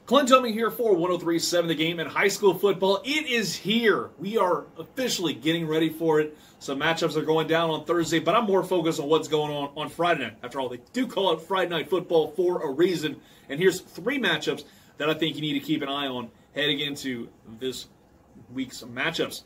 Clint Domingue here for 103.7 The Game and high school football. It is here. We are officially getting ready for it. Some matchups are going down on Thursday, but I'm more focused on what's going on Friday night. After all, they do call it Friday Night Football for a reason. And here's three matchups that I think you need to keep an eye on heading into this week's matchups.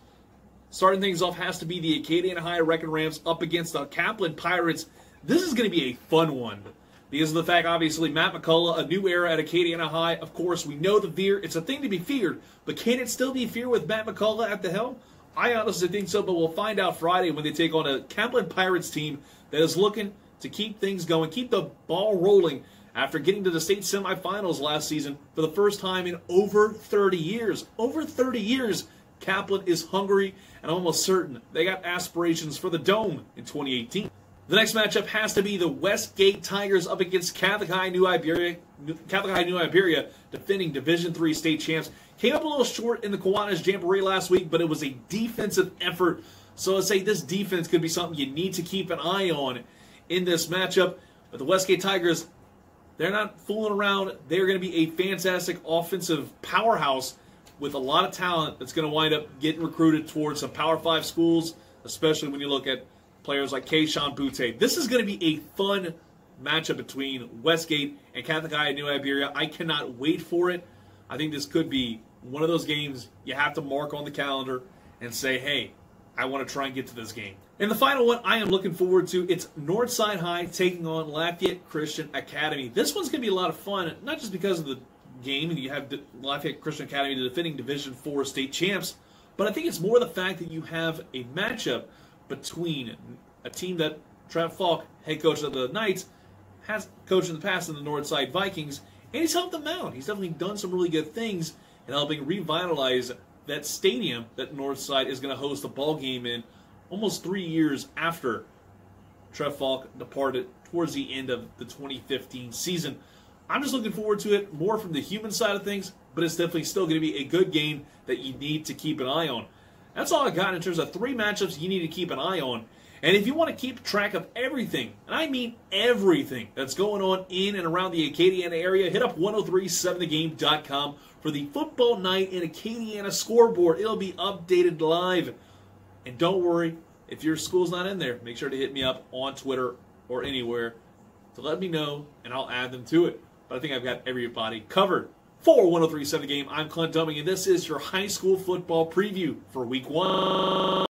Starting things off has to be the Acadiana High Wrecking Rams up against the Kaplan Pirates. This is going to be a fun one. Because of the fact, obviously, Matt McCullough, a new era at Acadiana High. Of course, we know the fear. It's a thing to be feared. But can it still be feared with Matt McCullough at the helm? I honestly think so, but we'll find out Friday when they take on a Kaplan Pirates team that is looking to keep things going, keep the ball rolling after getting to the state semifinals last season for the first time in over 30 years. Over 30 years, Kaplan is hungry and almost certain they got aspirations for the Dome in 2018. The next matchup has to be the Westgate Tigers up against Catholic High New Iberia, defending Division III state champs. Came up a little short in the Kiwanis Jamboree last week, but it was a defensive effort. So I'd say this defense could be something you need to keep an eye on in this matchup. But the Westgate Tigers, they're not fooling around. They're going to be a fantastic offensive powerhouse with a lot of talent that's going to wind up getting recruited towards some Power 5 schools, especially when you look at players like Kayshawn Butte. This is going to be a fun matchup between Westgate and Catholic High New Iberia. I cannot wait for it. I think this could be one of those games you have to mark on the calendar and say, hey, I want to try and get to this game. And the final one I am looking forward to, it's Northside High taking on Lafayette Christian Academy. This one's going to be a lot of fun, not just because of the game, and you have Lafayette Christian Academy, the defending Division IV state champs, but I think it's more the fact that you have a matchup between a team that Trav Falk, head coach of the Knights, has coached in the past in the Northside Vikings, and he's helped them out. He's definitely done some really good things in helping revitalize that stadium that Northside is going to host a ball game in almost 3 years after Trav Falk departed towards the end of the 2015 season. I'm just looking forward to it more from the human side of things, but it's definitely still going to be a good game that you need to keep an eye on. That's all I got in terms of three matchups you need to keep an eye on. And if you want to keep track of everything, and I mean everything that's going on in and around the Acadiana area, hit up 1037thegame.com for the Football Night in Acadiana scoreboard. It'll be updated live. And don't worry, if your school's not in there, make sure to hit me up on Twitter or anywhere to let me know, and I'll add them to it. But I think I've got everybody covered. For 1037 The Game, I'm Clint Domingue, and this is your high school football preview for Week 1.